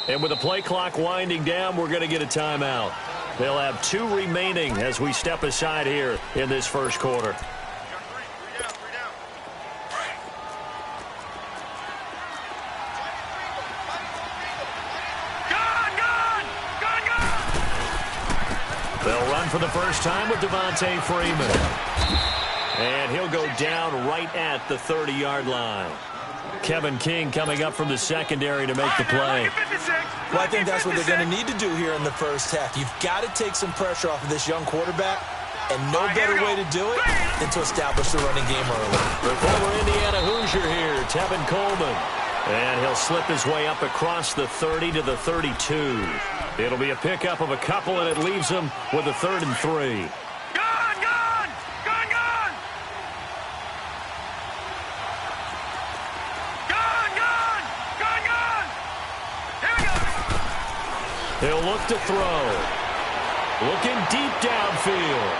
And with the play clock winding down, we're going to get a timeout. They'll have 2 remaining as we step aside here in this first quarter. They'll run for the first time with Devontae Freeman. And he'll go down right at the 30-yard line. Kevin King coming up from the secondary to make the play. Well, I think that's what they're going to need to do here in the first half. You've got to take some pressure off of this young quarterback, and no better way to do it than to establish the running game early. The former Indiana Hoosier here, Tevin Coleman. And he'll slip his way up across the 30 to the 32. It'll be a pickup of a couple, and it leaves him with a 3rd and 3. He'll look to throw. Looking deep downfield.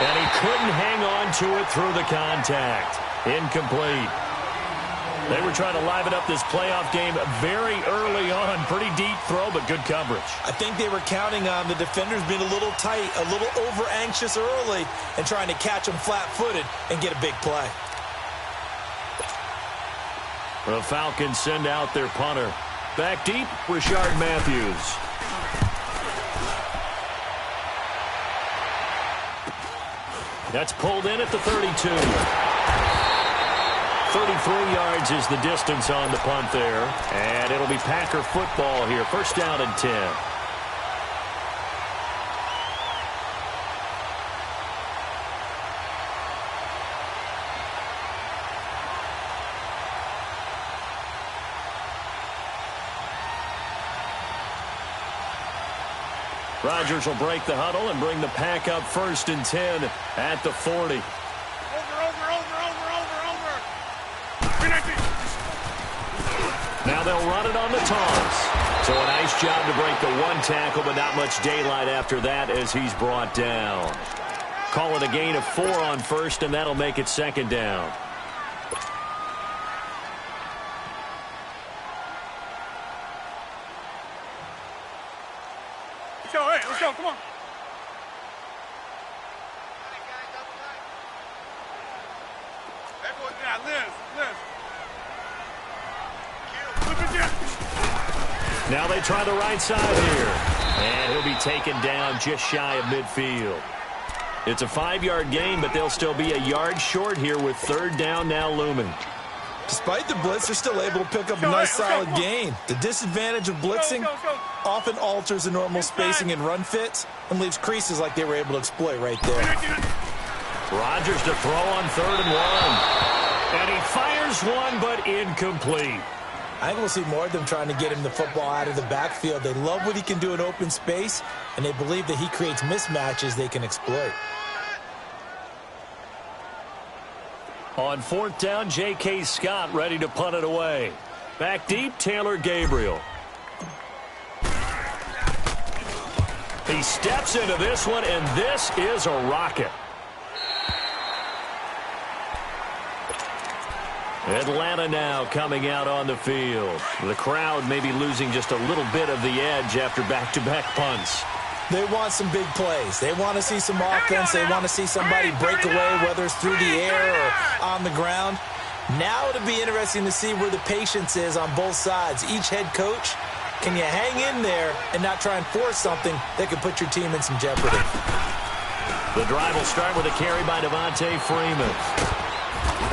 And he couldn't hang on to it through the contact. Incomplete. They were trying to liven up this playoff game very early on. Pretty deep throw, but good coverage. I think they were counting on the defenders being a little tight, a little over-anxious early, and trying to catch them flat-footed and get a big play. The Falcons send out their punter. Back deep, Rashard Matthews. That's pulled in at the 32. 33 yards is the distance on the punt there. And it'll be Packer football here. First down and 10. Rodgers will break the huddle and bring the Pack up 1st and 10 at the 40. Now they'll run it on the toss. So a nice job to break the 1 tackle, but not much daylight after that as he's brought down. Call it a gain of 4 on 1st, and that'll make it 2nd down. Let's go, come on. Now they try the right side here. And he'll be taken down just shy of midfield. It's a 5-yard gain, but they'll still be a yard short here with 3rd down now looming. Despite the blitz, they're still able to pick up a nice solid gain. The disadvantage of blitzing often alters the normal spacing and run fits and leaves creases like they were able to exploit right there. Rodgers to throw on 3rd and 1. And he fires one, but incomplete. I think we'll see more of them trying to get him the football out of the backfield. They love what he can do in open space, and they believe that he creates mismatches they can exploit. On 4th down, J.K. Scott ready to punt it away. Back deep, Taylor Gabriel. He steps into this one, and this is a rocket. Atlanta now coming out on the field. The crowd may be losing just a little bit of the edge after back-to-back punts. They want some big plays. They want to see some offense. They want to see somebody break away, whether it's through the air or on the ground. Now it'll be interesting to see where the patience is on both sides. Each head coach, can you hang in there and not try and force something that could put your team in some jeopardy? The drive will start with a carry by Devontae Freeman.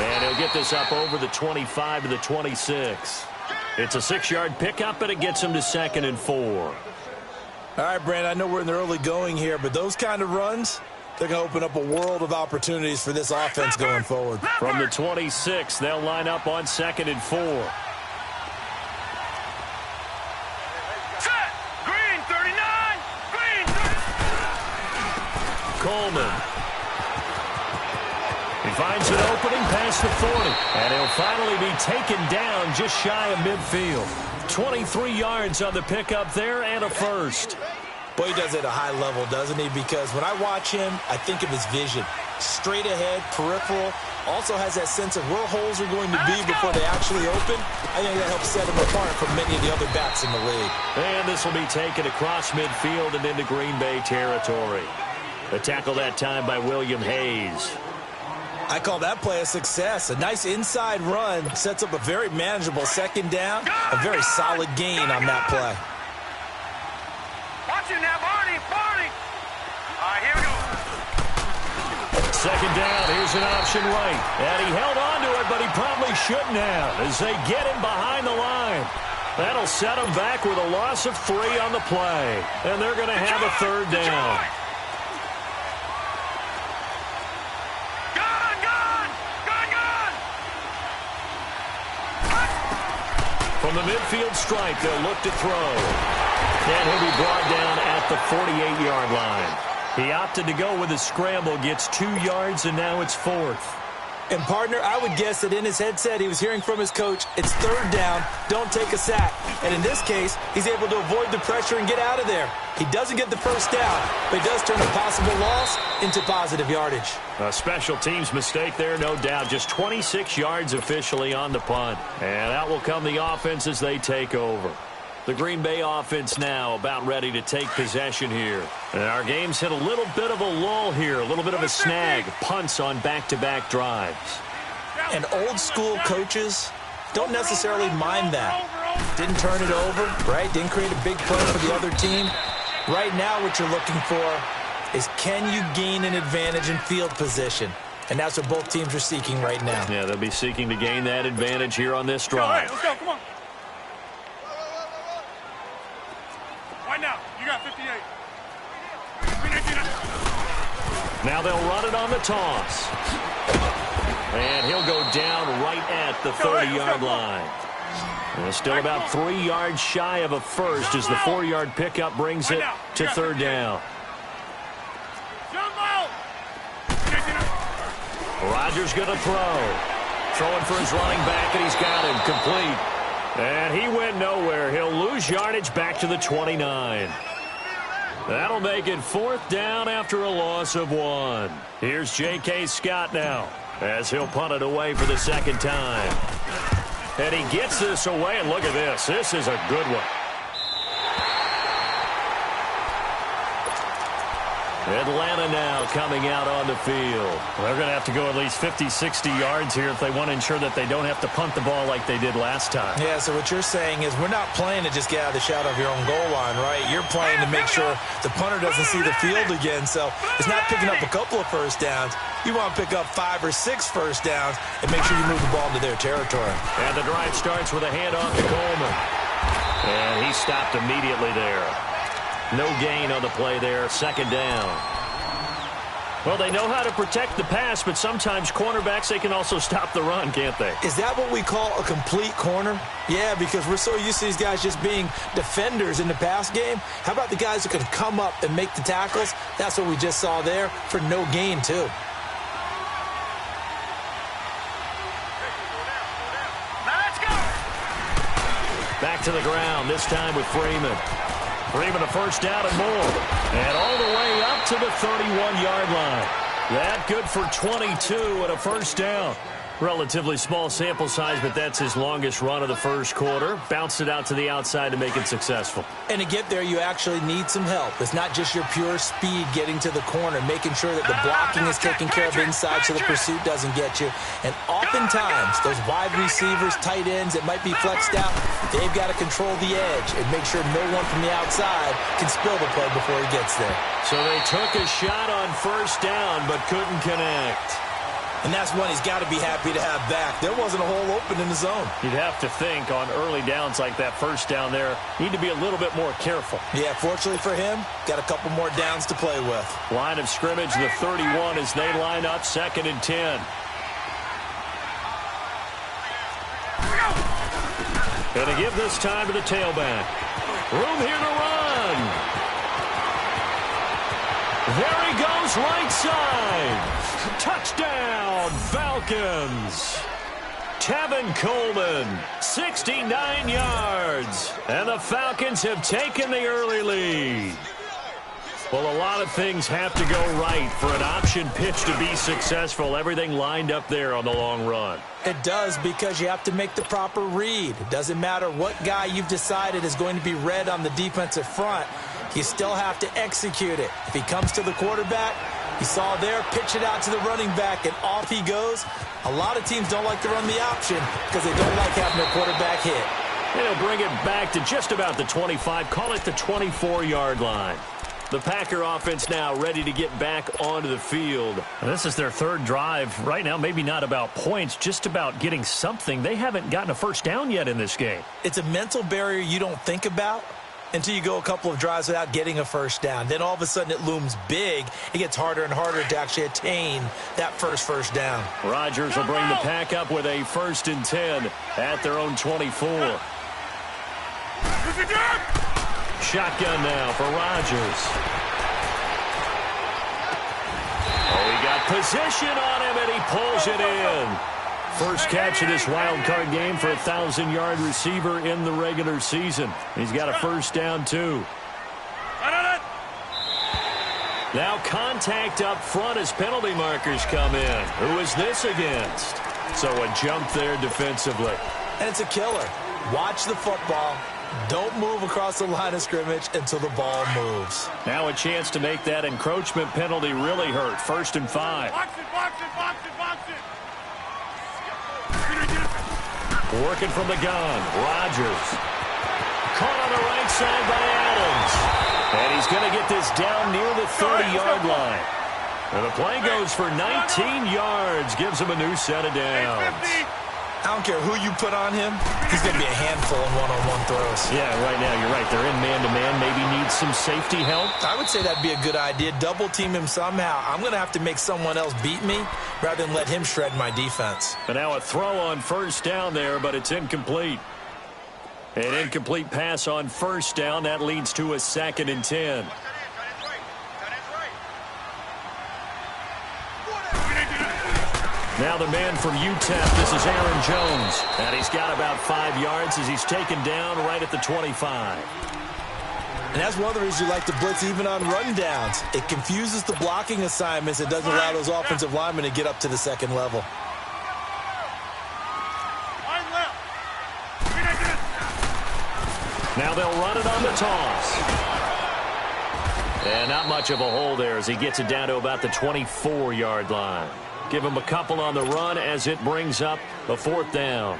And he'll get this up over the 25 to the 26. It's a 6-yard pickup, but it gets him to 2nd and 4. All right, Brandon, I know we're in the early going here, but those kind of runs, they're going to open up a world of opportunities for this offense going forward. From the 26, they'll line up on 2nd and 4. Set! Green, 39! Green! Coleman. He finds an opening past the 40. And he'll finally be taken down just shy of midfield. 23 yards on the pickup there and a first. Boy, he does it at a high level, doesn't he? Because when I watch him, I think of his vision. straight ahead, peripheral. Also has that sense of where holes are going to be before they actually open. I think that helps set him apart from many of the other backs in the league. And this will be taken across midfield and into Green Bay territory. A tackle that time by William Hayes. I call that play a success. A nice inside run sets up a very manageable second down. A very solid gain on that play. Watch it now, Barney, Barney. All right, here we go. Second down, here's an option right. And he held on to it, but he probably shouldn't have as they get him behind the line. That'll set him back with a loss of 3 on the play. And they're going to have a third down. From the midfield stripe, they'll look to throw. And he'll be brought down at the 48-yard line. He opted to go with a scramble, gets 2 yards, and now it's 4th. And, partner, I would guess that in his headset he was hearing from his coach, it's third down, don't take a sack. And in this case, he's able to avoid the pressure and get out of there. He doesn't get the first down, but he does turn a possible loss into positive yardage. A special teams mistake there, no doubt. Just 26 yards officially on the punt. And out will come the offense as they take over. The Green Bay offense now about ready to take possession here. And our game's hit a little bit of a lull here, a little bit of a snag. Punts on back-to-back drives. And old-school coaches don't necessarily mind that. Didn't turn it over, right? Didn't create a big play for the other team. Right now what you're looking for is can you gain an advantage in field position? And that's what both teams are seeking right now. Yeah, they'll be seeking to gain that advantage here on this drive. Let's go, come on. Right now, you got 58. Now they'll run it on the toss. And he'll go down right at the 30-yard line. And still about 3 yards shy of a first as the 4-yard pickup brings it to third down. Rodgers going to throw. Throwing for his running back, and he's got him complete. And he went nowhere. He'll lose yardage back to the 29. That'll make it 4th down after a loss of 1. Here's J.K. Scott now as he'll punt it away for the second time. And he gets this away, and look at this. This is a good one. Atlanta now coming out on the field. They're going to have to go at least 50, 60 yards here if they want to ensure that they don't have to punt the ball like they did last time. Yeah, so what you're saying is we're not playing to just get out of the shadow of your own goal line, right? You're playing to make sure the punter doesn't see the field again. So it's not picking up a couple of first downs. You want to pick up 5 or 6 first downs and make sure you move the ball into their territory. And the drive starts with a handoff to Coleman. And he stopped immediately there. No gain on the play there. Second down. Well, they know how to protect the pass, but sometimes cornerbacks, they can also stop the run, can't they? Is that what we call a complete corner? Yeah, because we're so used to these guys just being defenders in the pass game. How about the guys who can come up and make the tackles? That's what we just saw there for no gain, too. Back to the ground, this time with Freeman. Freeman a first down and more. And all the way up to the 31-yard line. That good for 22 and a first down. Relatively small sample size, but that's his longest run of the first quarter. Bounced it out to the outside to make it successful. And to get there, you actually need some help. It's not just your pure speed getting to the corner, making sure that the blocking is taken care of inside so the pursuit doesn't get you. And oftentimes, those wide receivers, tight ends that might be flexed out, they've got to control the edge and make sure no one from the outside can spill the play before he gets there. So they took a shot on first down, but couldn't connect. And that's one he's got to be happy to have back. There wasn't a hole open in the zone. You'd have to think on early downs like that first down there, need to be a little bit more careful. Yeah, fortunately for him, got a couple more downs to play with. Line of scrimmage, the 31 as they line up, 2nd and 10. And to give this time to the tailback. Room here to run. There he goes, right side. Touchdown, Falcons. Tevin Coleman, 69 yards. And the Falcons have taken the early lead. Well, a lot of things have to go right for an option pitch to be successful. Everything lined up there on the long run. It does, because you have to make the proper read. It doesn't matter what guy you've decided is going to be read on the defensive front. You still have to execute it. If he comes to the quarterback, you saw there, pitch it out to the running back, and off he goes. A lot of teams don't like to run the option because they don't like having their quarterback hit. And he'll bring it back to just about the 25, call it the 24-yard line. The Packer offense now ready to get back onto the field. This is their third drive. Right now, maybe not about points, just about getting something. They haven't gotten a first down yet in this game. It's a mental barrier you don't think about until you go a couple of drives without getting a first down. Then all of a sudden it looms big. It gets harder and harder to actually attain that first down. Rodgers will bring the Pack up with a 1st and 10 at their own 24. Shotgun now for Rodgers. Oh, he got position on him, and he pulls it in. First catch of this wild card game for a 1,000-yard receiver in the regular season. He's got a first down, too. Now contact up front as penalty markers come in. Who is this against? So a jump there defensively. And it's a killer. Watch the football. Don't move across the line of scrimmage until the ball moves. Now a chance to make that encroachment penalty really hurt. 1st and 5. Box it, box it, box it, box it. Working from the gun. Rodgers. Caught on the right side by Adams. And he's going to get this down near the 30-yard line. And the play goes for 19 yards. Gives him a new set of downs. I don't care who you put on him. He's going to be a handful in one-on-one throws. Yeah, right now you're right. They're in man-to-man. Maybe needs some safety help. I would say that'd be a good idea. Double team him somehow. I'm going to have to make someone else beat me rather than let him shred my defense. And now a throw on 1st down there, but it's incomplete. An incomplete pass on 1st down. That leads to a 2nd and 10. Now the man from UTEP, this is Aaron Jones. And he's got about 5 yards as he's taken down right at the 25. And that's one of the reasons you like to blitz even on rundowns. It confuses the blocking assignments. It doesn't allow those offensive linemen to get up to the second level. Now they'll run it on the toss. And not much of a hole there as he gets it down to about the 24-yard line. Give him a couple on the run as it brings up a 4th down.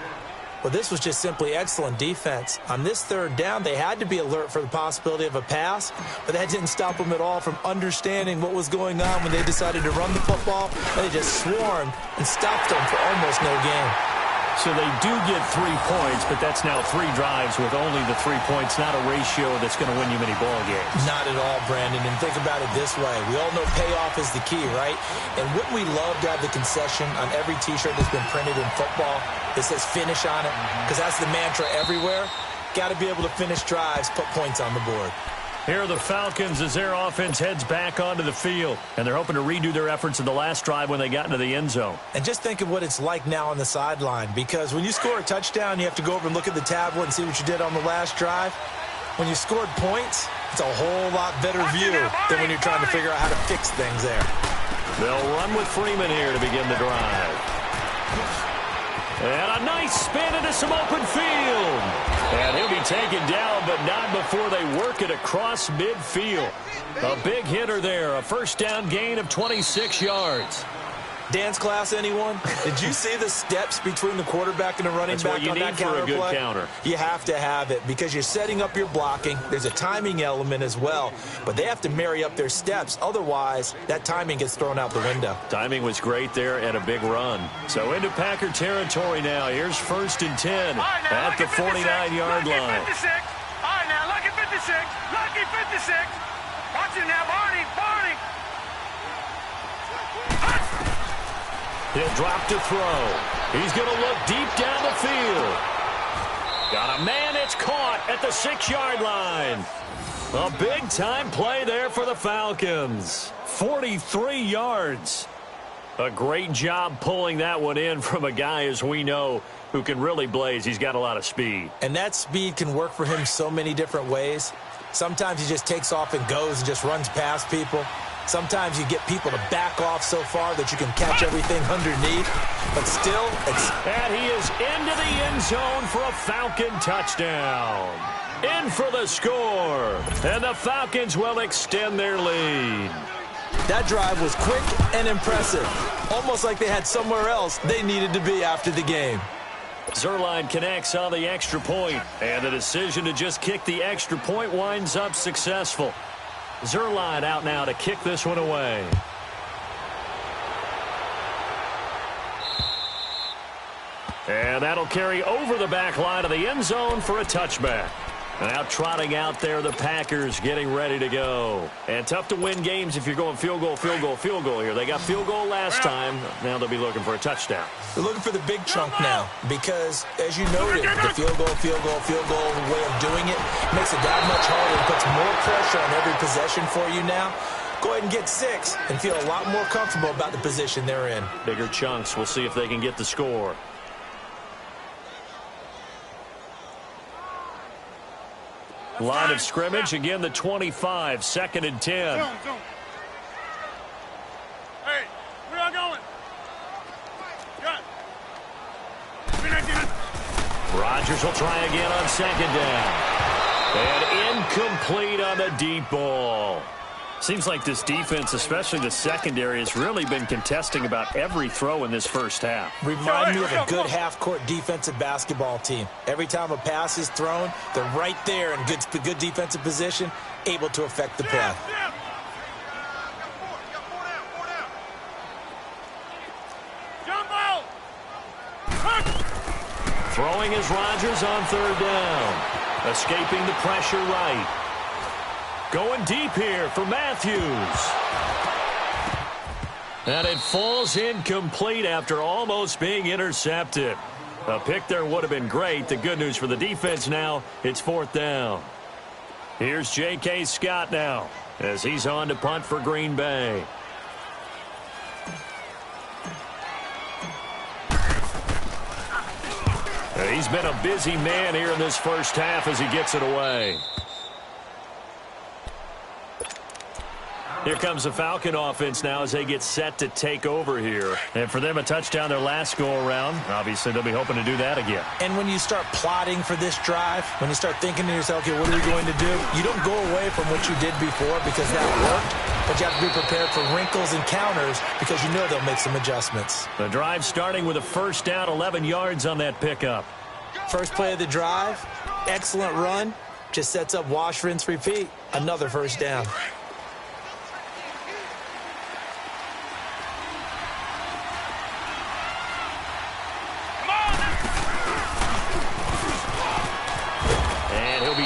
Well, this was just simply excellent defense. On this 3rd down, they had to be alert for the possibility of a pass, but that didn't stop them at all from understanding what was going on when they decided to run the football. They just swarmed and stopped them for almost no gain. So they do get 3 points, but that's now 3 drives with only the 3 points, not a ratio that's going to win you many ball games. Not at all, Brandon. And think about it this way. We all know payoff is the key, right? And wouldn't we love to have the concession on every T-shirt that's been printed in football that says finish on it? Because that's the mantra everywhere. Got to be able to finish drives, put points on the board. Here are the Falcons as their offense heads back onto the field. And they're hoping to redo their efforts in the last drive when they got into the end zone. And just think of what it's like now on the sideline. Because when you score a touchdown, you have to go over and look at the tablet and see what you did on the last drive. When you scored points, it's a whole lot better view than when you're trying to figure out how to fix things there. They'll run with Freeman here to begin the drive. And a nice spin into some open field. And he'll be taken down, but not before they work it across midfield. A big hitter there, a 1st down gain of 26 yards. Dance class, anyone? Did you see the steps between the quarterback and the running back on that counter play? That's what you need for a good counter. You have to have it because you're setting up your blocking. There's a timing element as well, but they have to marry up their steps. Otherwise, that timing gets thrown out the window. Timing was great there and a big run. So into Packer territory now. Here's 1st and 10 at the 49-yard line. All right, now, lucky 56. Lucky 56. Watch it now, Barney. Barney. He'll drop to throw. He's going to look deep down the field. Got a man, it's caught at the 6-yard line. A big-time play there for the Falcons. 43 yards. A great job pulling that one in from a guy, as we know, who can really blaze. He's got a lot of speed. And that speed can work for him so many different ways. Sometimes he just takes off and goes and just runs past people. Sometimes you get people to back off so far that you can catch everything underneath. But still, And he is into the end zone for a Falcon touchdown. In for the score. And the Falcons will extend their lead. That drive was quick and impressive. Almost like they had somewhere else they needed to be after the game. Zuerlein connects on the extra point, and the decision to just kick the extra point winds up successful. Zuerlein out now to kick this one away. And that'll carry over the back line of the end zone for a touchback. Now trotting out there, the Packers getting ready to go. And tough to win games if you're going field goal, field goal, field goal here. They got field goal last time. Now they'll be looking for a touchdown. They're looking for the big chunk now because, as you noted, the field goal way of doing it makes it that much harder and puts more pressure on every possession for you now. Go ahead and get 6 and feel a lot more comfortable about the position they're in. Bigger chunks. We'll see if they can get the score. Line of scrimmage, again the 25, 2nd and 10. Hey, where y'all going? Rodgers will try again on 2nd down. And incomplete on the deep ball. Seems like this defense, especially the secondary, has really been contesting about every throw in this first half. Remind me of a good half-court defensive basketball team. Every time a pass is thrown, they're right there in good defensive position, able to affect the play. Throwing is Rodgers on 3rd down. Escaping the pressure right. Going deep here for Matthews. And it falls incomplete after almost being intercepted. A pick there would have been great. The good news for the defense now, it's 4th down. Here's J.K. Scott now as he's on to punt for Green Bay. He's been a busy man here in this first half as he gets it away. Here comes the Falcon offense now as they get set to take over here. And for them, a touchdown their last go-around. Obviously, they'll be hoping to do that again. And when you start plotting for this drive, when you start thinking to yourself, okay, what are we going to do? You don't go away from what you did before because that worked, but you have to be prepared for wrinkles and counters because you know they'll make some adjustments. The drive starting with a 1st down, 11 yards on that pickup. First play of the drive, excellent run, just sets up wash, rinse, repeat. Another 1st down.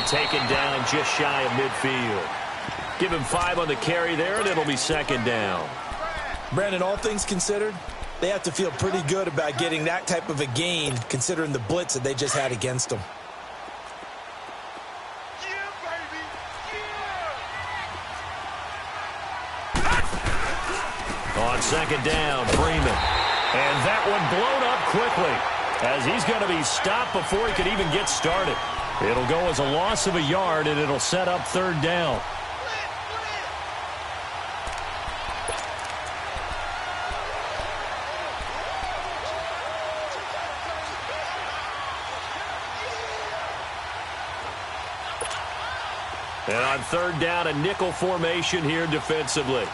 Taken down just shy of midfield. Give him 5 on the carry there, and it'll be 2nd down. Brandon, all things considered, they have to feel pretty good about getting that type of a gain considering the blitz that they just had against them. On 2nd down, Freeman. And that one blown up quickly as he's going to be stopped before he could even get started. It'll go as a loss of a yard, and it'll set up 3rd down. And on 3rd down, a nickel formation here defensively.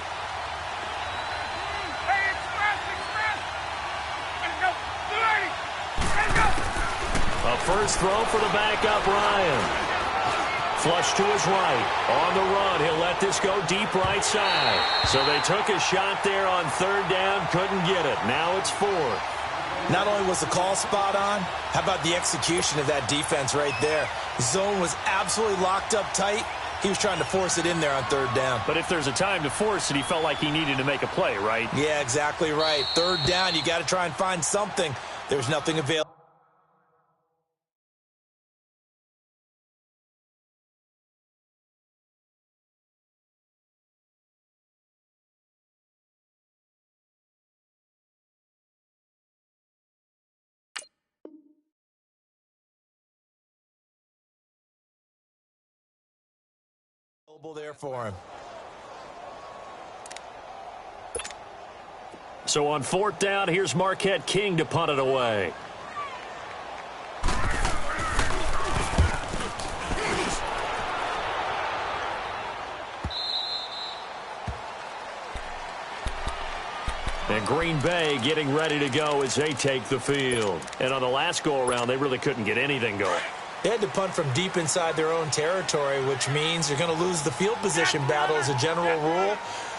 First throw for the backup, Ryan. Flush to his right. On the run, he'll let this go deep right side. So they took a shot there on 3rd down, couldn't get it. Now it's 4th. Not only was the call spot on, how about the execution of that defense right there? Zone was absolutely locked up tight. He was trying to force it in there on 3rd down. But if there's a time to force it, he felt like he needed to make a play, right? Yeah, exactly right. 3rd down, you got to try and find something. There's nothing available. There for him. So on 4th down, here's Marquette King to punt it away. And Green Bay getting ready to go as they take the field. And on the last go-around, they really couldn't get anything going. They had to punt from deep inside their own territory, which means you're going to lose the field position battle as a general rule.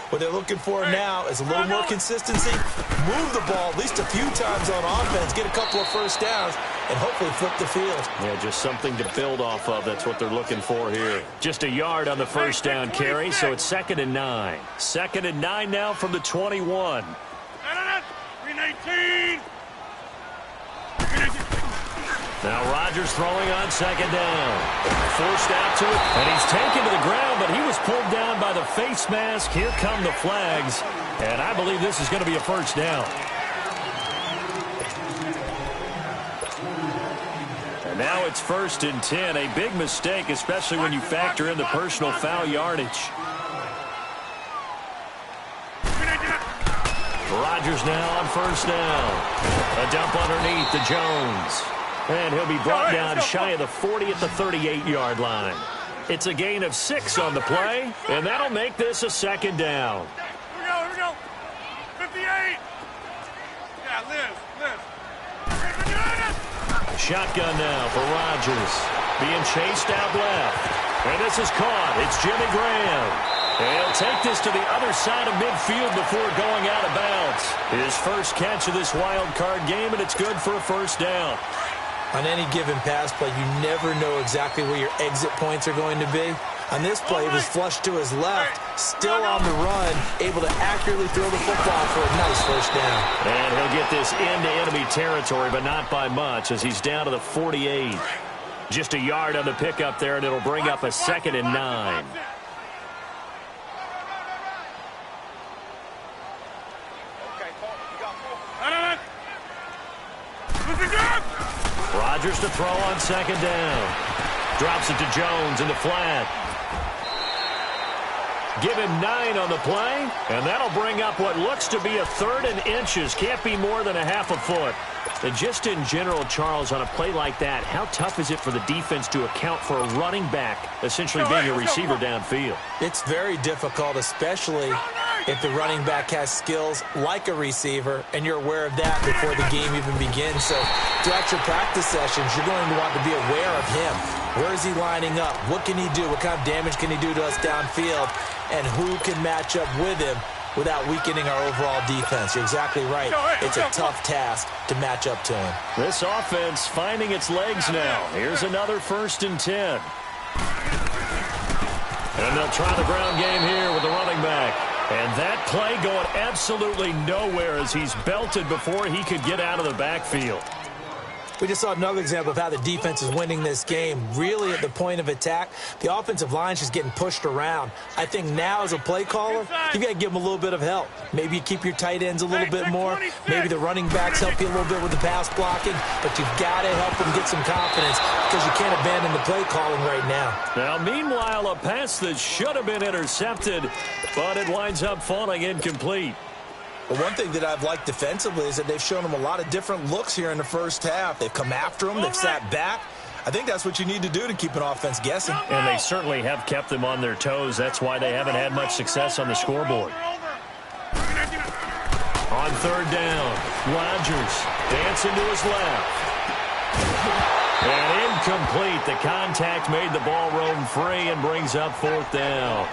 What they're looking for now is a little more consistency, move the ball at least a few times on offense, get a couple of first downs, and hopefully flip the field. Yeah, just something to build off of. That's what they're looking for here. Just a yard on the first down carry, so it's 2nd and 9. 2nd and 9 now from the 21. 319. Now Rodgers throwing on 2nd down. Forced out to it, and he's taken to the ground, but he was pulled down by the face mask. Here come the flags, and I believe this is going to be a first down. And now it's 1st and 10. A big mistake, especially when you factor in the personal foul yardage. Rodgers now on 1st down. A dump underneath to Jones. And he'll be brought down shy of the 40 at the 38-yard line. It's a gain of 6 on the play, and that'll make this a 2nd down. Here we go. 58. Yeah, Liz. Shotgun now for Rodgers. Being chased out left. And this is caught. It's Jimmy Graham. And he'll take this to the other side of midfield before going out of bounds. His first catch of this wild card game, and it's good for a first down. On any given pass play, you never know exactly where your exit points are going to be. On this play, he was flushed to his left, still on the run, able to accurately throw the football for a nice first down. And he'll get this into enemy territory, but not by much, as he's down to the 48. Just a yard on the pickup there, and it'll bring up a 2nd and 9. Rodgers to throw on 2nd down. Drops it to Jones in the flat. Give him 9 on the play, and that'll bring up what looks to be a 3rd and inches. Can't be more than a half a foot. And just in general, Charles, on a play like that, how tough is it for the defense to account for a running back essentially being a receiver downfield? It's very difficult, especially if the running back has skills like a receiver, and you're aware of that before the game even begins. So throughout your practice sessions, you're going to want to be aware of him. Where is he lining up? What can he do? What kind of damage can he do to us downfield? And who can match up with him without weakening our overall defense? You're exactly right. It's a tough task to match up to him. This offense finding its legs now. Here's another 1st and 10. And they'll try the ground game here with the running back. And that play going absolutely nowhere as he's belted before he could get out of the backfield. We just saw another example of how the defense is winning this game. Really at the point of attack, the offensive line's just getting pushed around. I think now as a play caller, you got to give them a little bit of help. Maybe you keep your tight ends a little bit more. Maybe the running backs help you a little bit with the pass blocking. But you've got to help them get some confidence because you can't abandon the play calling right now. Now, meanwhile, a pass that should have been intercepted, but it winds up falling incomplete. But one thing that I've liked defensively is that they've shown him a lot of different looks here in the first half. They've come after him. They've sat back. I think that's what you need to do to keep an offense guessing. And they certainly have kept them on their toes. That's why they haven't had much success on the scoreboard. On 3rd down, Rodgers dancing to his left. And incomplete. The contact made the ball roam free and brings up 4th down.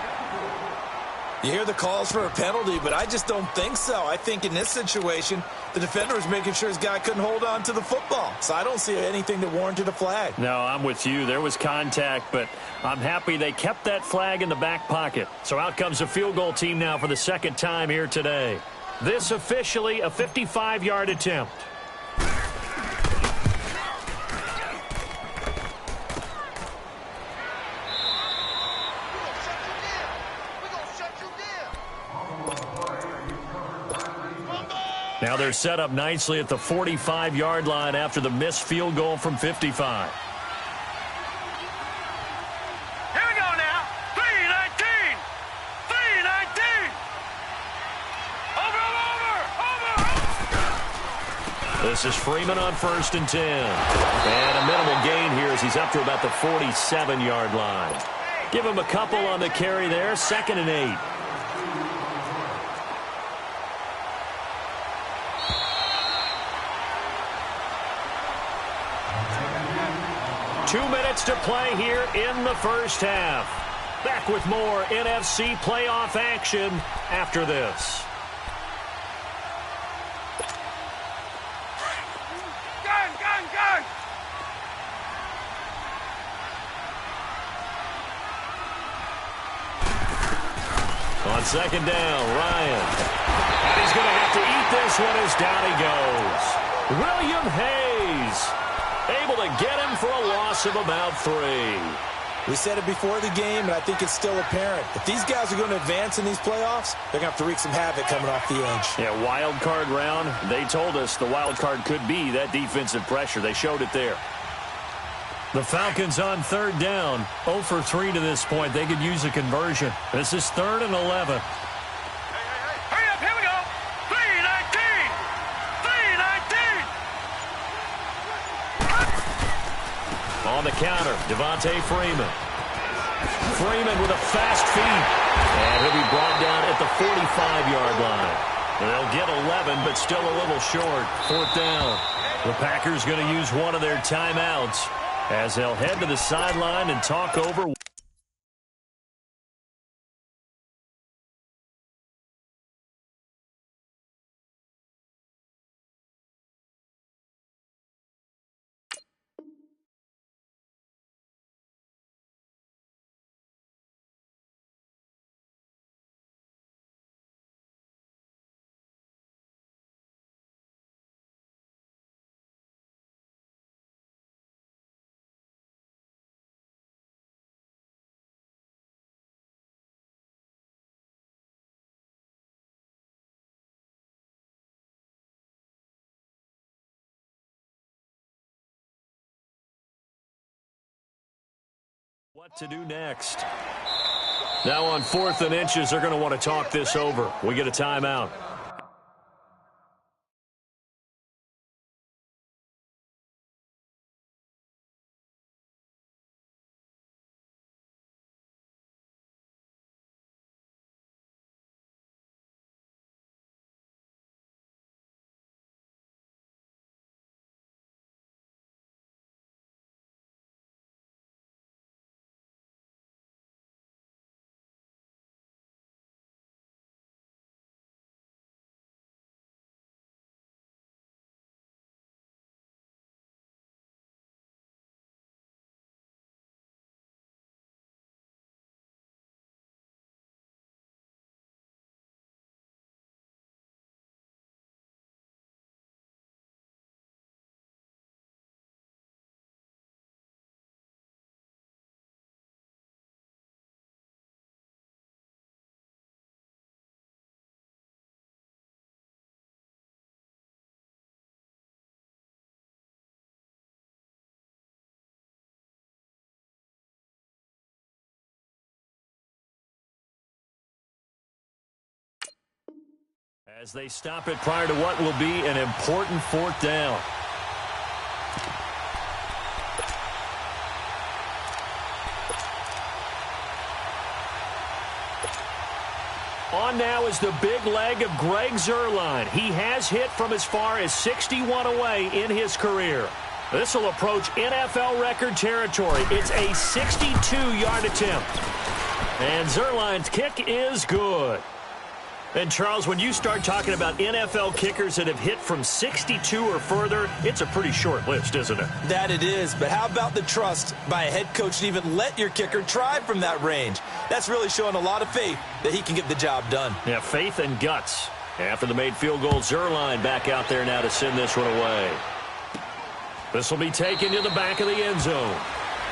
You hear the calls for a penalty, but I just don't think so. I think in this situation, the defender was making sure his guy couldn't hold on to the football. So I don't see anything that warranted a flag. No, I'm with you. There was contact, but I'm happy they kept that flag in the back pocket. So out comes a field goal team now for the 2nd time here today. This officially a 55-yard attempt. Now they're set up nicely at the 45-yard line after the missed field goal from 55. Here we go now. 319. This is Freeman on 1st and 10. And a minimal gain here as he's up to about the 47-yard line. Give him a couple on the carry there, 2nd and 8. Two minutes to play here in the first half. Back with more NFC playoff action after this. Gun! On 2nd down, Ryan. And he's going to have to eat this one as down he goes. William Hayes able to get him for a loss of about 3. We said it before the game, and I think it's still apparent. If these guys are going to advance in these playoffs, they're going to have to wreak some havoc coming off the edge. Yeah, wild card round. They told us the wild card could be that defensive pressure. They showed it there. The Falcons on 3rd down. 0 for 3 to this point. They could use a conversion. This is 3rd and 11. Hurry up, here we go. 3-19. On the counter, Devontae Freeman. Freeman with a fast feed. And he'll be brought down at the 45-yard line. They'll get 11, but still a little short. 4th down. The Packers going to use one of their timeouts as they'll head to the sideline and talk over. What to do next? Now on 4th and inches, they're going to want to talk this over. We get a timeout. As they stop it prior to what will be an important 4th down. On now is the big leg of Greg Zuerlein. He has hit from as far as 61 away in his career. This will approach NFL record territory. It's a 62-yard attempt. And Zuerlein's kick is good. And, Charles, when you start talking about NFL kickers that have hit from 62 or further, it's a pretty short list, isn't it? That it is, but how about the trust by a head coach to even let your kicker try from that range? That's really showing a lot of faith that he can get the job done. Yeah, faith and guts. After the made field goal, Zuerlein back out there now to send this one away. This will be taken to the back of the end zone.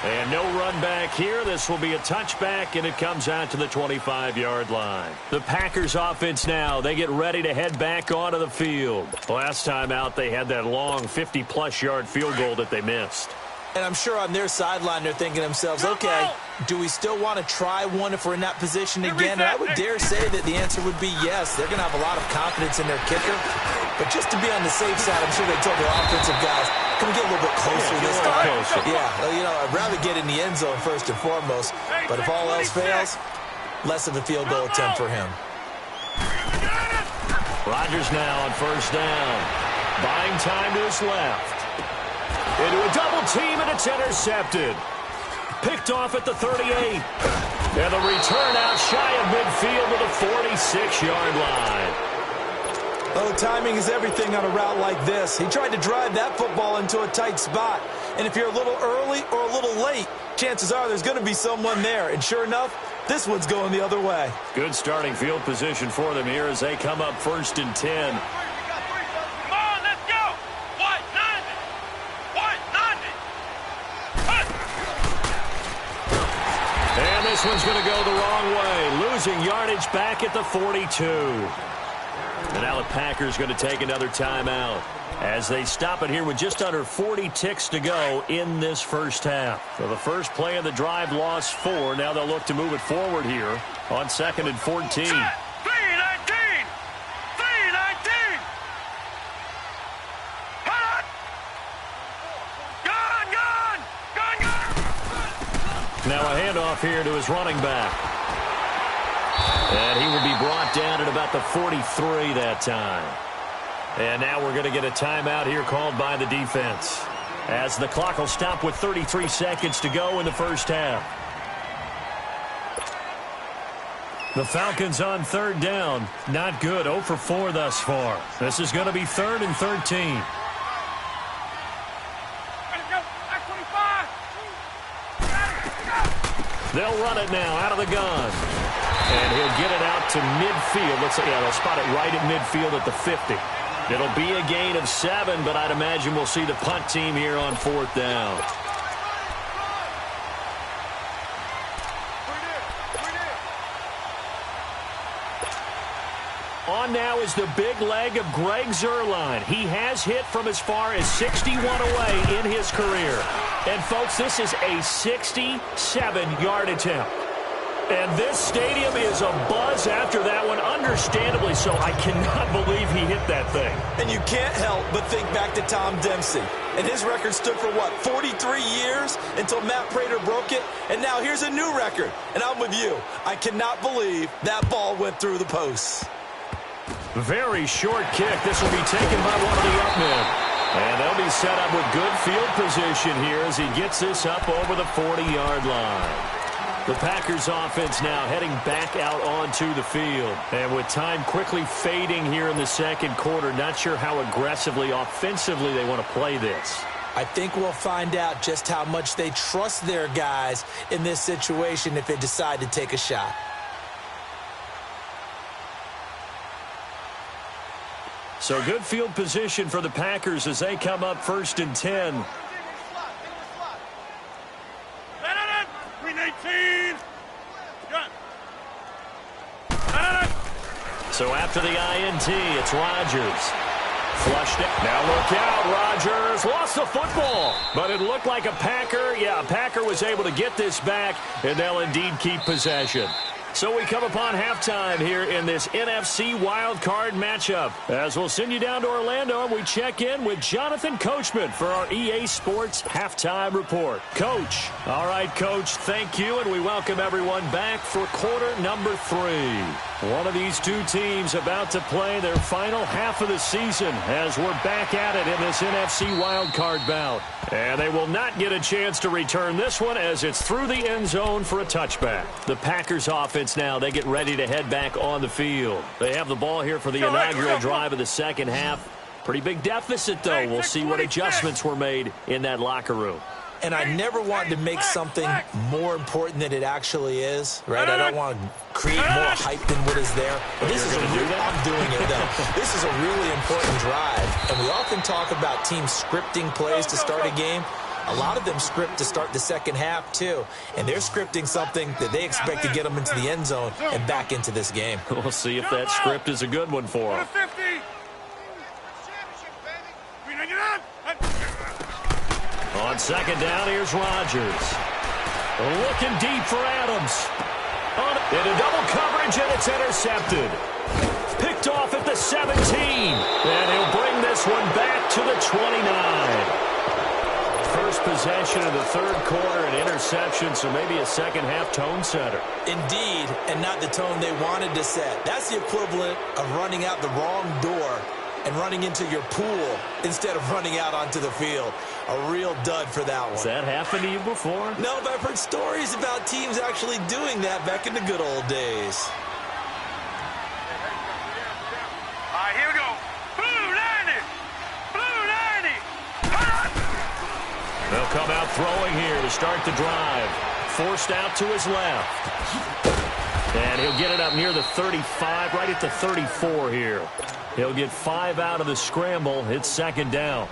And no run back here. This will be a touchback, and it comes out to the 25-yard line. The Packers offense now, they get ready to head back onto the field. Last time out, they had that long 50-plus yard field goal that they missed. And I'm sure on their sideline they're thinking to themselves, okay, do we still want to try one if we're in that position again? And I would dare say that the answer would be yes. They're going to have a lot of confidence in their kicker. But just to be on the safe side, I'm sure they told their offensive guys, can we get a little bit closer this time? Yeah, I'd rather get in the end zone first and foremost. But if all else fails, less of a field goal attempt for him. Rodgers now on first down. Buying time to his left. Into a double team, and it's intercepted. Picked off at the 38. And the return out shy of midfield to the 46-yard line. Oh, timing is everything on a route like this. He tried to drive that football into a tight spot. And if you're a little early or a little late, chances are there's going to be someone there. And sure enough, this one's going the other way. Good starting field position for them here as they come up 1st and 10. And this one's going to go the wrong way, losing yardage back at the 42. And now the Packers going to take another timeout as they stop it here with just under 40 ticks to go in this first half. So the first play of the drive lost 4. Now they'll look to move it forward here on 2nd and 14. 3-19! 3-19! Hot! Gone! Now a handoff here to his running back. And he will be brought down at about the 43 that time. And now we're going to get a timeout here called by the defense, as the clock will stop with 33 seconds to go in the first half. The Falcons on 3rd down. Not good. 0 for 4 thus far. This is going to be 3rd and 13. They'll run it now out of the gun. And he'll get it out to midfield. They'll spot it right at midfield at the 50. It'll be a gain of 7, but I'd imagine we'll see the punt team here on 4th down. On now is the big leg of Greg Zuerlein. He has hit from as far as 61 away in his career. And, folks, this is a 67-yard attempt. And this stadium is abuzz after that one, understandably so. I cannot believe he hit that thing. And you can't help but think back to Tom Dempsey. And his record stood for, 43 years until Matt Prater broke it. And now here's a new record. And I'm with you. I cannot believe that ball went through the posts. Very short kick. This will be taken by one of the up men. And they'll be set up with good field position here as he gets this up over the 40-yard line. The Packers offense now heading back out onto the field. And with time quickly fading here in the second quarter, not sure how aggressively, offensively they want to play this. I think we'll find out just how much they trust their guys in this situation if they decide to take a shot. So good field position for the Packers as they come up 1st and 10. 3-19! So after the INT, it's Rodgers. Flushed it. Now look out. Rodgers lost the football. But it looked like a Packer. Yeah, a Packer was able to get this back, and they'll indeed keep possession. So we come upon halftime here in this NFC wildcard matchup. As we'll send you down to Orlando, and we check in with Jonathan Coachman for our EA Sports Halftime Report. Coach. All right, Coach, thank you, and we welcome everyone back for quarter number 3. One of these two teams about to play their final half of the season as we're back at it in this NFC wildcard bout. And they will not get a chance to return this one as it's through the end zone for a touchback. The Packers offense now, they get ready to head back on the field. They have the ball here for the inaugural drive of the second half. Pretty big deficit, though. We'll see what adjustments were made in that locker room. And I never wanted to make something more important than it actually is, right? I don't want to create more hype than what is there. But this is I'm doing it, though. This is a really important drive. And we often talk about teams scripting plays to start a game. A lot of them script to start the second half, too. And they're scripting something that they expect to get them into the end zone and back into this game. We'll see if that script is a good one for them. 50. On On second down, here's Rodgers. Looking deep for Adams. Into double coverage, and it's intercepted. Picked off at the 17. And he'll bring this one back to the 29. First possession of the third quarter, an interception, so maybe a second-half tone setter. Indeed, and not the tone they wanted to set. That's the equivalent of running out the wrong door and running into your pool instead of running out onto the field. A real dud for that one. Has that happened to you before? No, but I've heard stories about teams actually doing that back in the good old days. All right, here we go. Blue 90. Blue 90. They'll come out throwing here to start the drive. Forced out to his left. And he'll get it up near the 35, right at the 34 here. He'll get 5 out of the scramble. It's second down.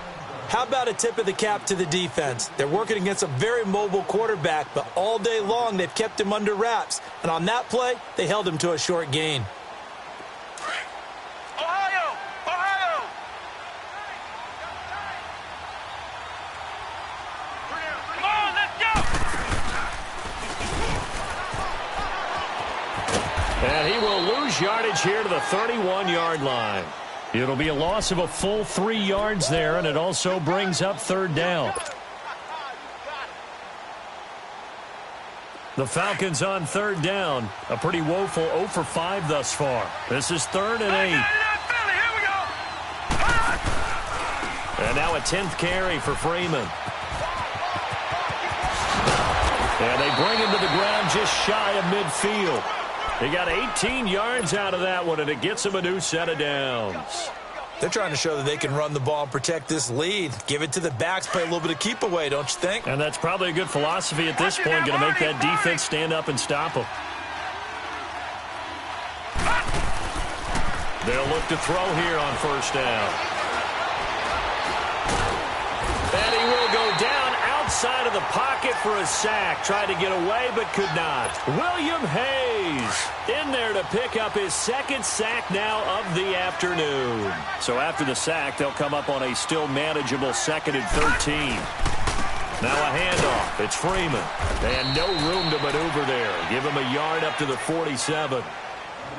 How about a tip of the cap to the defense? They're working against a very mobile quarterback, but all day long they've kept him under wraps. And on that play, they held him to a short gain. Ohio! Ohio! Come on, let's go! And he will lose yardage here to the 31-yard line. It'll be a loss of a full 3 yards there, and it also brings up third down. The Falcons on third down. A pretty woeful 0 for 5 thus far. This is 3rd and 8. Here we go! And now a 10th carry for Freeman. And they bring him to the ground just shy of midfield. He got 18 yards out of that one, and it gets him a new set of downs. They're trying to show that they can run the ball and protect this lead. Give it to the backs, play a little bit of keep away, don't you think? And that's probably a good philosophy at this point, going to make that defense stand up and stop them. They'll look to throw here on first down. And he will go down outside of the pocket for a sack. Tried to get away, but could not. William Hayes in there to pick up his second sack now of the afternoon. So after the sack, they'll come up on a still manageable 2nd and 13. Now a handoff. It's Freeman. And no room to maneuver there. Give him a yard up to the 47.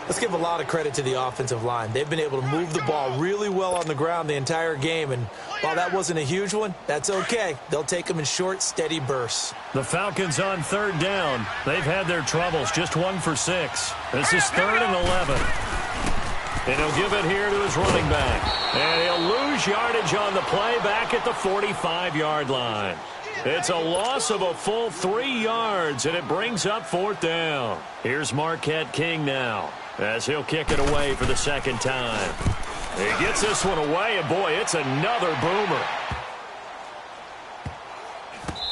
Let's give a lot of credit to the offensive line. They've been able to move the ball really well on the ground the entire game, and while that wasn't a huge one, that's okay. They'll take them in short, steady bursts. The Falcons on third down. They've had their troubles, just 1 for 6. This is 3rd and 11. And he'll give it here to his running back. And he'll lose yardage on the play back at the 45-yard line. It's a loss of a full 3 yards, and it brings up 4th down. Here's Marquette King now, as he'll kick it away for the second time. He gets this one away, and boy, it's another boomer.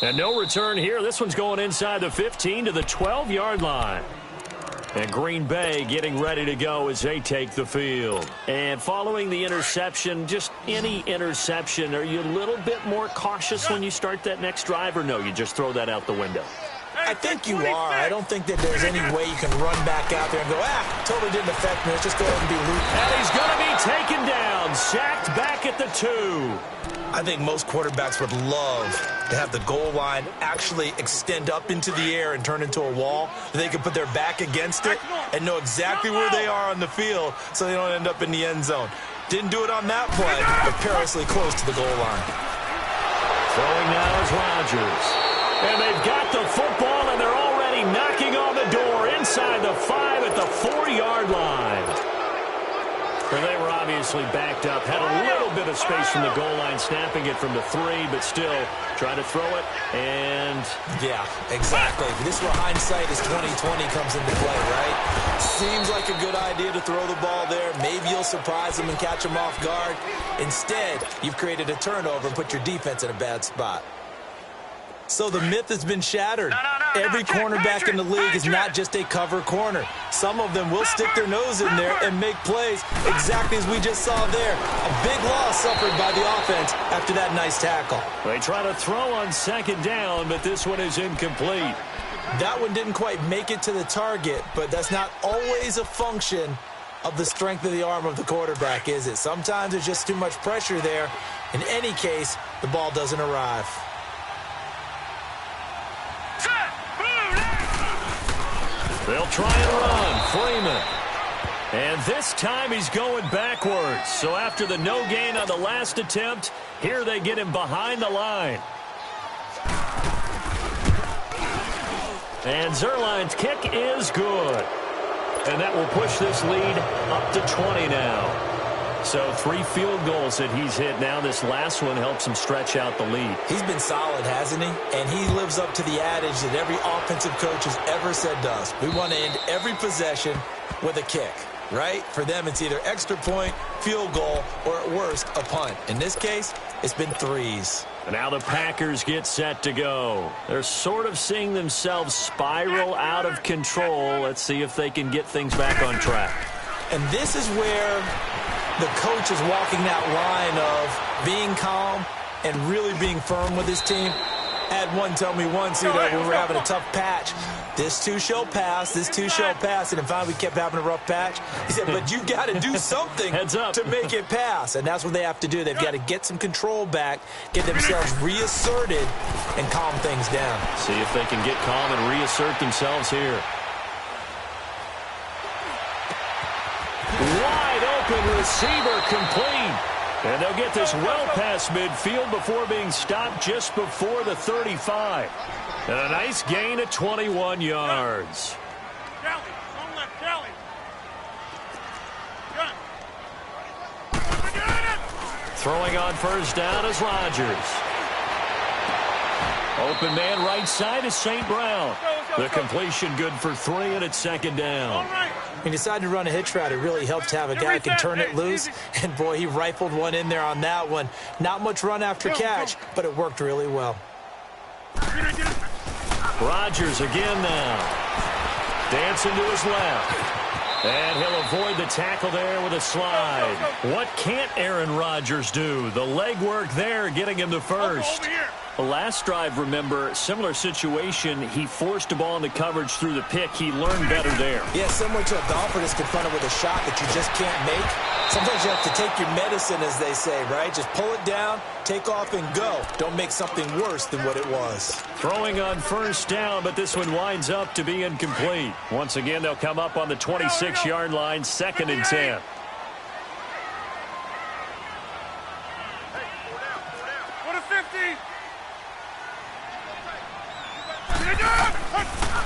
And no return here. This one's going inside the 15 to the 12-yard line. And Green Bay getting ready to go as they take the field. And following the interception, just any interception, are you a little bit more cautious when you start that next drive, or no, you just throw that out the window? I think you are. I don't think that there's any way you can run back out there and go, totally didn't affect me. Let's just go ahead and be loose. And he's going to be taken down, sacked back at the 2. I think most quarterbacks would love to have the goal line actually extend up into the air and turn into a wall. They can put their back against it and know exactly where they are on the field so they don't end up in the end zone. Didn't do it on that play, but perilously close to the goal line. Throwing now is Rodgers. And they've got the football, and they're already knocking on the door inside the 5 at the 4-yard line. Well, they were obviously backed up, had a little bit of space from the goal line, snapping it from the 3, but still trying to throw it, and... Yeah, exactly. This is where hindsight is 20/20 comes into play, right? Seems like a good idea to throw the ball there. Maybe you'll surprise them and catch them off guard. Instead, you've created a turnover and put your defense in a bad spot. So the myth has been shattered. Every cornerback in the league is not just a cover corner. Some of them will stick their nose in there and make plays exactly as we just saw there. A big loss suffered by the offense after that nice tackle. They try to throw on second down, but this one is incomplete. That one didn't quite make it to the target, but that's not always a function of the strength of the arm of the quarterback, is it? Sometimes there's just too much pressure there. In any case, the ball doesn't arrive. They'll try and run. Freeman. And this time he's going backwards. So after the no gain on the last attempt, here they get him behind the line. And Zerline's kick is good. And that will push this lead up to 20 now. So 3 field goals that he's hit now. This last one helps him stretch out the lead. He's been solid, hasn't he? And he lives up to the adage that every offensive coach has ever said to us. We want to end every possession with a kick, right? For them, it's either extra point, field goal, or at worst, a punt. In this case, it's been 3s. And now the Packers get set to go. They're sort of seeing themselves spiral out of control. Let's see if they can get things back on track. And this is where the coach is walking that line of being calm and really being firm with his team. Had one tell me once, when we were having a tough patch, this too shall pass, this too shall pass, and finally we kept having a rough patch. He said, but you got to do something to make it pass, and that's what they have to do. They've got to get some control back, get themselves reasserted, and calm things down. See if they can get calm and reassert themselves here. Wide open receiver complete. And they'll get this well past midfield before being stopped just before the 35. And a nice gain of 21 yards. Kelly, don't let Kelly. Throwing on first down is Rodgers. Open man right side is St. Brown. The completion good for 3, and it's second down. He decided to run a hitch route. It really helped to have a guy who can turn it loose. And, boy, he rifled one in there on that one. Not much run after catch, but it worked really well. Rodgers again now. Dancing to his left. And he'll avoid the tackle there with a slide. What can't Aaron Rodgers do? The leg work there getting him to first. The last drive, remember, similar situation. He forced a ball into coverage through the pick. He learned better there. Yeah, similar to a golfer that's confronted with a shot that you just can't make. Sometimes you have to take your medicine, as they say, right? Just pull it down, take off, and go. Don't make something worse than what it was. Throwing on first down, but this one winds up to be incomplete. Once again, they'll come up on the 26-yard line, 2nd and 10.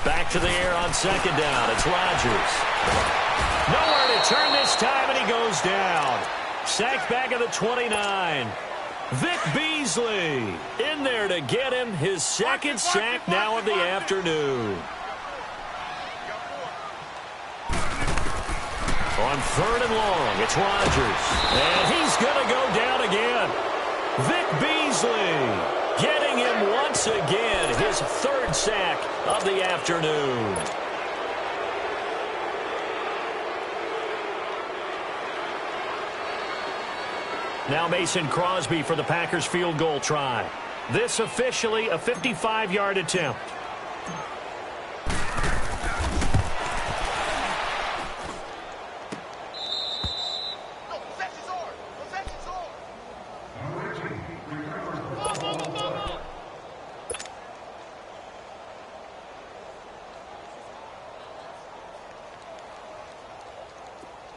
Back to the air on second down. It's Rodgers. Nowhere to turn this time, and he goes down. Sacked back at the 29. Vic Beasley in there to get him his second sack now of the afternoon. On 3rd and long, it's Rodgers. And he's going to go down again. Vic Beasley getting him once again, his 3rd sack of the afternoon. Now Mason Crosby for the Packers field goal try. This officially a 55-yard attempt.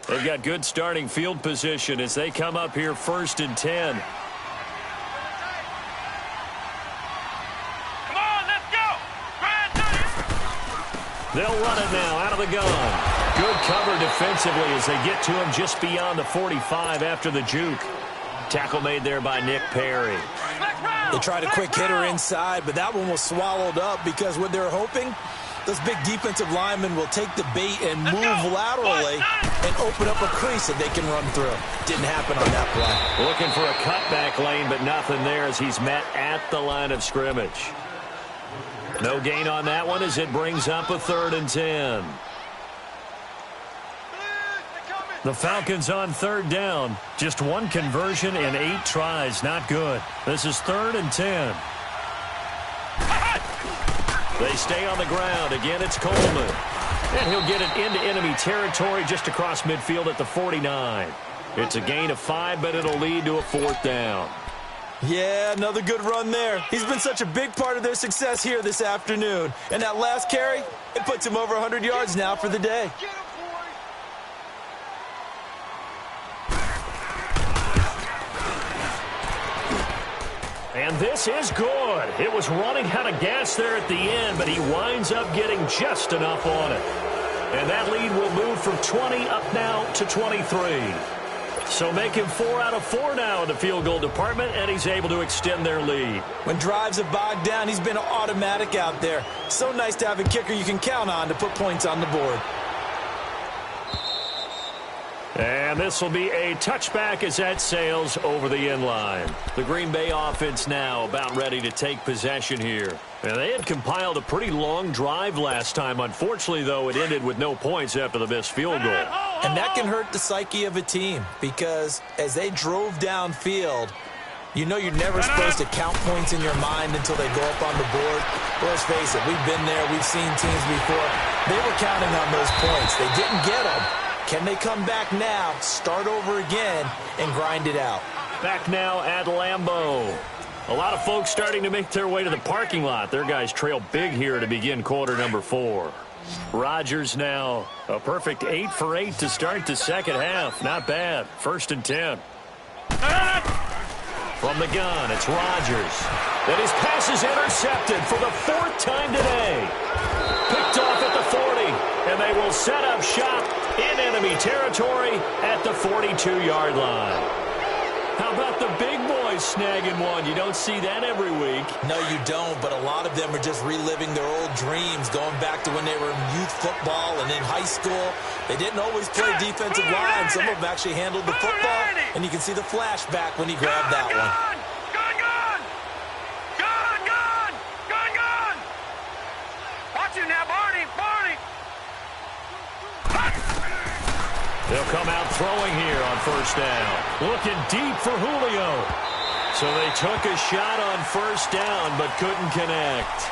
They've got good starting field position as they come up here 1st and 10. Come on, let's go. They'll run it now out of the gun. Good cover defensively as they get to him just beyond the 45 after the juke. Tackle made there by Nick Perry. They tried a quick hitter inside, but that one was swallowed up because what they're hoping, those big defensive linemen will take the bait and move laterally and open up a crease that they can run through. Didn't happen on that play. Looking for a cutback lane, but nothing there as he's met at the line of scrimmage. No gain on that one as it brings up a 3rd and 10. The Falcons on 3rd down. Just 1 conversion and 8 tries. Not good. This is 3rd and 10. They stay on the ground. Again, it's Coleman. And he'll get it into enemy territory just across midfield at the 49. It's a gain of 5, but it'll lead to a 4th down. Yeah, another good run there. He's been such a big part of their success here this afternoon. And that last carry, it puts him over 100 yards now for the day. And this is good. It was running out of gas there at the end, but he winds up getting just enough on it. And that lead will move from 20 up now to 23. So make him 4 out of 4 now in the field goal department, and he's able to extend their lead. When drives have bogged down, he's been automatic out there. So nice to have a kicker you can count on to put points on the board. And this will be a touchback as that sails over the end line. The Green Bay offense now about ready to take possession here. And they had compiled a pretty long drive last time. Unfortunately, though, it ended with no points after the missed field goal. And that can hurt the psyche of a team because as they drove downfield, you know you're never supposed to count points in your mind until they go up on the board. Well, let's face it, we've been there. We've seen teams before. They were counting on those points. They didn't get them. Can they come back now, start over again, and grind it out? Back now at Lambeau. A lot of folks starting to make their way to the parking lot. Their guys trail big here to begin quarter number 4. Rodgers now a perfect 8 for 8 to start the second half. Not bad. 1st and 10. From the gun, it's Rodgers. And his pass is intercepted for the 4th time today. Picked off at the 40, and they will set up shop in enemy territory at the 42-yard line. How about the big boys snagging one? You don't see that every week. No, you don't, but a lot of them are just reliving their old dreams, going back to when they were in youth football and in high school. They didn't always play defensive line. Some of them actually handled the football, and you can see the flashback when he grabbed that one. They'll come out throwing here on 1st down. Looking deep for Julio. So they took a shot on 1st down but couldn't connect.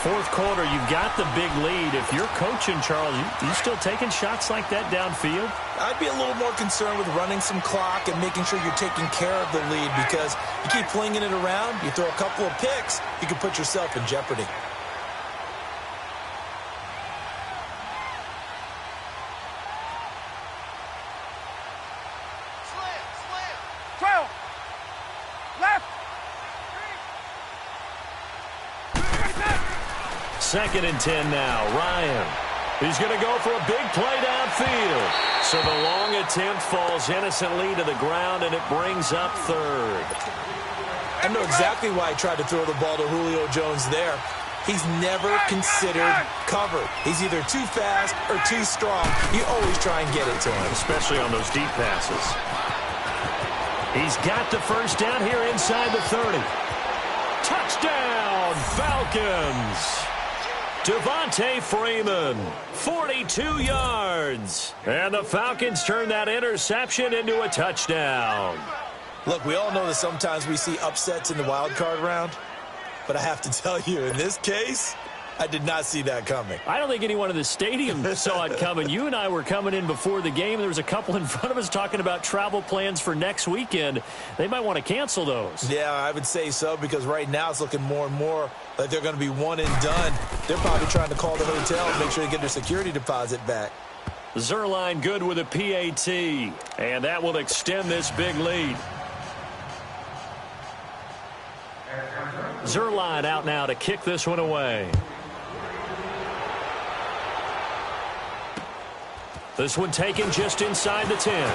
4th quarter, you've got the big lead. If you're coaching, Charles, you still taking shots like that downfield? I'd be a little more concerned with running some clock and making sure you're taking care of the lead because you keep flinging it around, you throw a couple of picks, you can put yourself in jeopardy. Second and 10 now. Ryan. He's going to go for a big play downfield. So the long attempt falls innocently to the ground, and it brings up 3rd. I know exactly why he tried to throw the ball to Julio Jones there. He's never considered covered. He's either too fast or too strong. You always try and get it to him. Especially on those deep passes. He's got the 1st down here inside the 30. Touchdown, Falcons! Devontae Freeman, 42 yards. And the Falcons turn that interception into a touchdown. Look, we all know that sometimes we see upsets in the wild card round. But I have to tell you, in this case, I did not see that coming. I don't think anyone in the stadium saw it coming. You and I were coming in before the game. There was a couple in front of us talking about travel plans for next weekend. They might want to cancel those. Yeah, I would say so because right now it's looking more and more like they're going to be one and done. They're probably trying to call the hotel and make sure they get their security deposit back. Zerline good with a PAT, and that will extend this big lead. Zerline out now to kick this one away. This one taken just inside the 10. And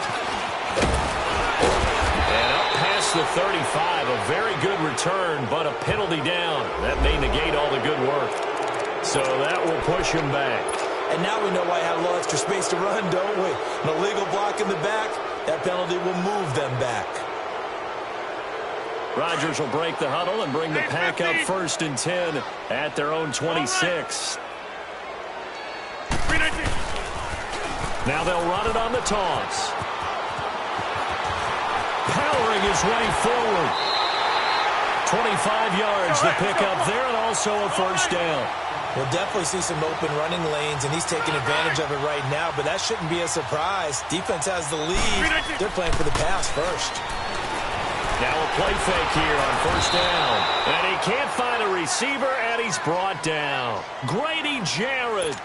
up past the 35, a very good return, but a penalty down. That may negate all the good work. So that will push him back. And now we know why I had a little extra space to run, don't we? An illegal block in the back, that penalty will move them back. Rodgers will break the huddle and bring the pack up 1st and 10 at their own 26. Now they'll run it on the toss. Powering his way forward. 25 yards the pickup there, and also a 1st down. We'll definitely see some open running lanes, and he's taking advantage of it right now, but that shouldn't be a surprise. Defense has the lead. They're playing for the pass first. Now a play fake here on first down. And he can't find a receiver, and he's brought down. Grady Jarrett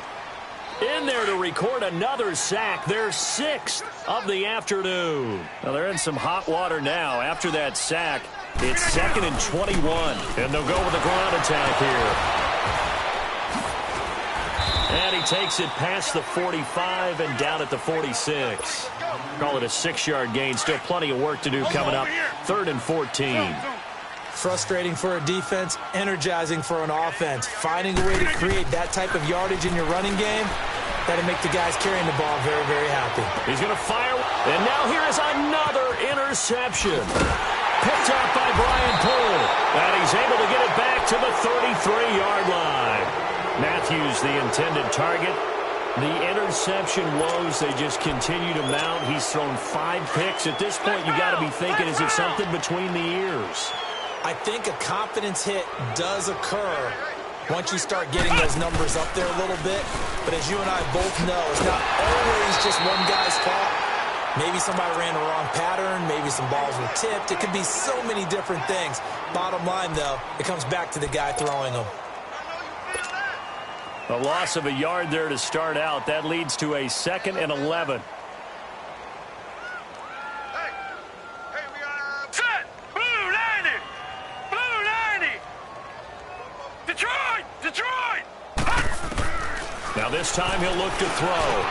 in there to record another sack, their 6th of the afternoon. Well, they're in some hot water now. After that sack, it's 2nd and 21. And they'll go with a ground attack here. And he takes it past the 45 and down at the 46. Call it a 6-yard gain. Still plenty of work to do coming up. 3rd and 14. Frustrating for a defense, energizing for an offense. Finding a way to create that type of yardage in your running game, that'll make the guys carrying the ball very, very happy. He's going to fire. And now here is another interception. Picked up by Brian Poole. And he's able to get it back to the 33-yard line. Matthews, the intended target. The interception woes, they just continue to mount. He's thrown 5 picks. At this point, you got to be thinking, is it something between the ears? I think a confidence hit does occur once you start getting those numbers up there a little bit. But as you and I both know, it's not always just one guy's fault. Maybe somebody ran the wrong pattern. Maybe some balls were tipped. It could be so many different things. Bottom line, though, it comes back to the guy throwing them. A loss of a yard there to start out. That leads to a 2nd and 11. Now this time he'll look to throw.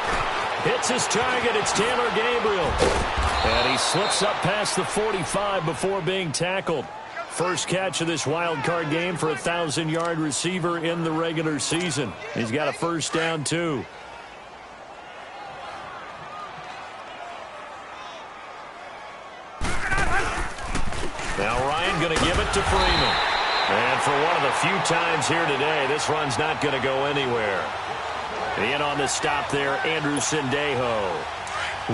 Hits his target. It's Taylor Gabriel. And he slips up past the 45 before being tackled. First catch of this wild card game for a 1,000-yard receiver in the regular season. He's got a first down, too. Now Ryan going to give it to Freeman. And for one of the few times here today, this run's not going to go anywhere. In on the stop there, Andrew Sendejo.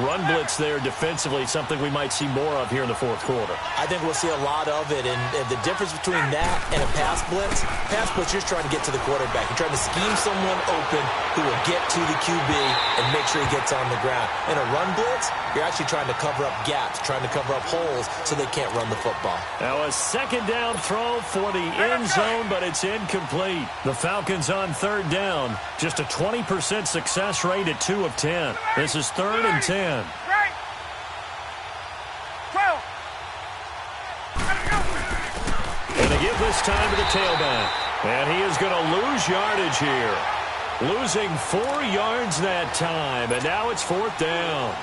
Run blitz there defensively, something we might see more of here in the 4th quarter. I think we'll see a lot of it, and the difference between that and a pass blitz, you're just trying to get to the quarterback. You're trying to scheme someone open who will get to the QB and make sure he gets on the ground. In a run blitz, you're actually trying to cover up gaps, trying to cover up holes so they can't run the football. Now a 2nd down throw for the end zone, but it's incomplete. The Falcons on 3rd down, just a 20% success rate at 2 of 10. This is 3rd and 10. And they give this time to the tailback. And he is going to lose yardage here. Losing 4 yards that time. And now it's 4th down.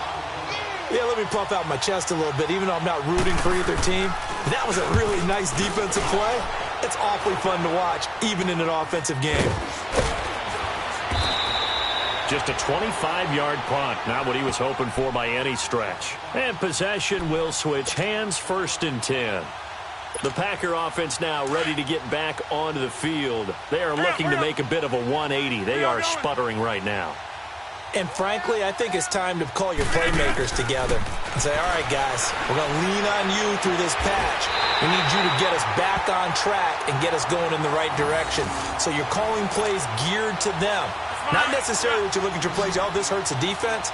Yeah, let me puff out my chest a little bit, even though I'm not rooting for either team. That was a really nice defensive play. It's awfully fun to watch, even in an offensive game. Just a 25-yard punt, not what he was hoping for by any stretch. And possession will switch hands, 1st and 10. The Packer offense now ready to get back onto the field. They are looking to make a bit of a 180. They are sputtering right now. And frankly, I think it's time to call your playmakers together and say, all right, guys, we're going to lean on you through this patch. We need you to get us back on track and get us going in the right direction. So you're calling plays geared to them. Not necessarily that you look at your plays, oh, this hurts the defense.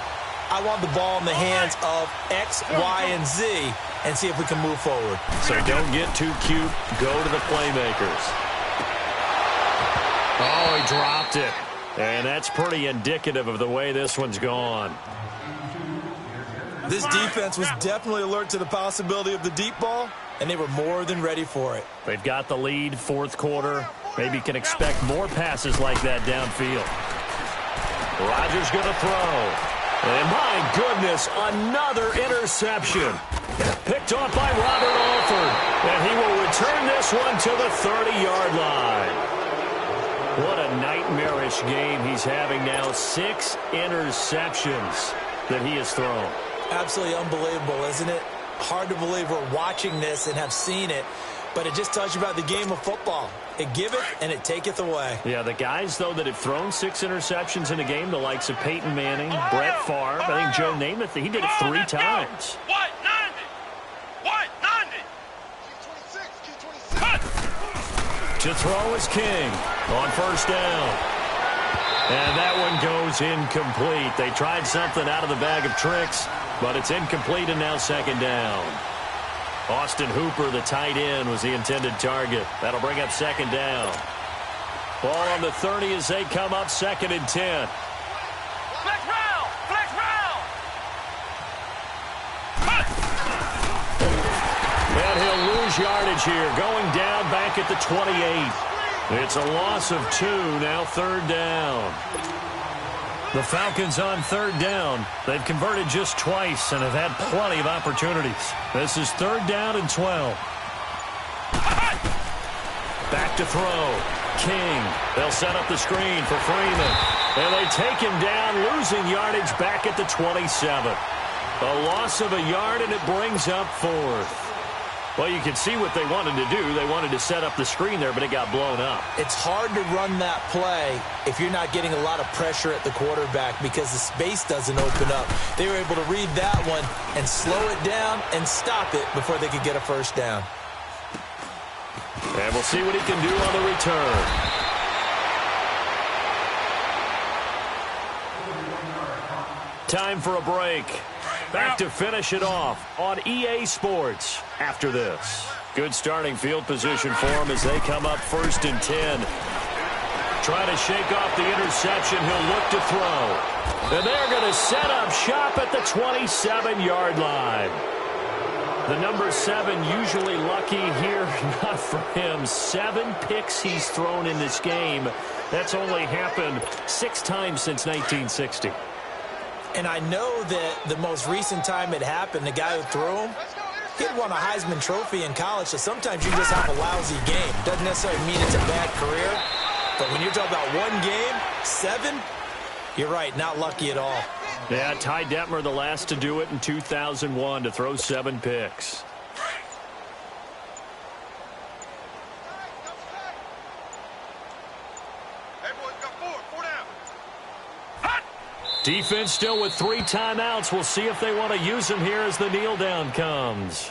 I want the ball in the hands of X, Y, and Z and see if we can move forward. So don't get too cute. Go to the playmakers. Oh, he dropped it. And that's pretty indicative of the way this one's gone. This defense was definitely alert to the possibility of the deep ball, and they were more than ready for it. They've got the lead, 4th quarter. Maybe can expect more passes like that downfield. Rodgers going to throw. And my goodness, another interception. Picked off by Robert Alford. And he will return this one to the 30-yard line. What a nightmarish game he's having now. 6 interceptions that he has thrown. Absolutely unbelievable, isn't it? Hard to believe we're watching this and have seen it. But it just tells you about the game of football. It giveth and it taketh away. Yeah, the guys, though, that have thrown 6 interceptions in a game, the likes of Peyton Manning, Brett Favre, I think Joe Namath, he did it 3 times. What? 90? What? 90? To throw is King on 1st down. And that one goes incomplete. They tried something out of the bag of tricks, but it's incomplete and now 2nd down. Austin Hooper, the tight end, was the intended target. That'll bring up second down. Ball on the 30 as they come up 2nd and 10. Flex round! Flex round! And he'll lose yardage here, going down back at the 28. It's a loss of 2, now 3rd down. The Falcons on 3rd down. They've converted just twice and have had plenty of opportunities. This is 3rd down and 12. Back to throw. King. They'll set up the screen for Freeman. And they take him down, losing yardage back at the 27. A loss of a yard, and it brings up 4th. Well, you can see what they wanted to do. They wanted to set up the screen there, but it got blown up. It's hard to run that play if you're not getting a lot of pressure at the quarterback because the space doesn't open up. They were able to read that one and slow it down and stop it before they could get a first down. And we'll see what he can do on the return. Time for a break. Back to finish it off on EA Sports after this. Good starting field position for him as they come up 1st and 10. Trying to shake off the interception. He'll look to throw. And they're going to set up shop at the 27-yard line. The number 7 usually lucky here. Not for him. 7 picks he's thrown in this game. That's only happened 6 times since 1960. And I know that the most recent time it happened, the guy who threw him, he had won a Heisman Trophy in college, so sometimes you just have a lousy game. Doesn't necessarily mean it's a bad career, but when you're talking about 1 game, 7, you're right, not lucky at all. Yeah, Ty Detmer, the last to do it in 2001, to throw 7 picks. Defense still with 3 timeouts. We'll see if they want to use them here as the kneel down comes.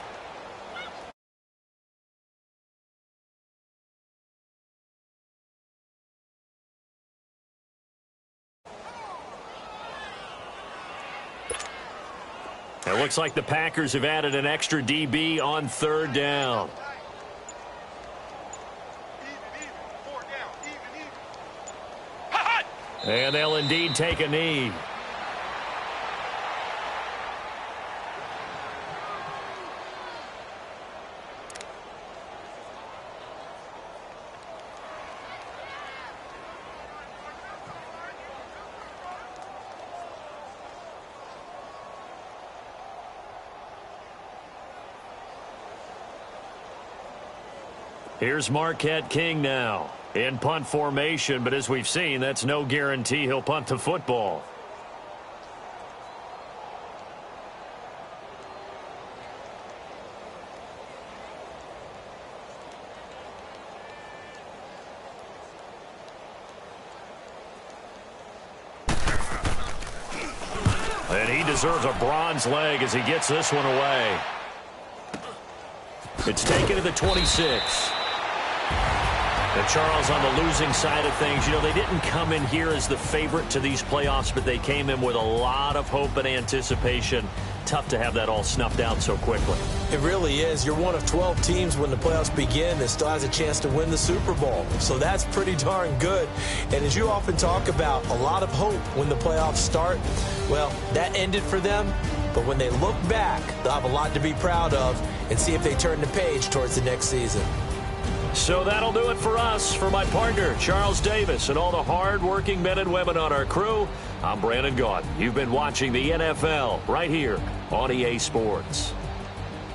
It looks like the Packers have added an extra DB on 3rd down. And they'll indeed take a knee. Here's Marquette King now in punt formation, but as we've seen, that's no guarantee he'll punt the football. And he deserves a bronze leg as he gets this one away. It's taken to the 26. And Charles, on the losing side of things, you know, they didn't come in here as the favorite to these playoffs, but they came in with a lot of hope and anticipation. Tough to have that all snuffed out so quickly. It really is. You're one of 12 teams when the playoffs begin that still has a chance to win the Super Bowl. So that's pretty darn good. And as you often talk about, a lot of hope when the playoffs start. Well, that ended for them. But when they look back, they'll have a lot to be proud of and see if they turn the page towards the next season. So that'll do it for us. For my partner, Charles Davis, and all the hard-working men and women on our crew, I'm Brandon Gaudin. You've been watching the NFL right here on EA Sports.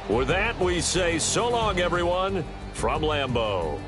With that, we say so long, everyone, from Lambeau.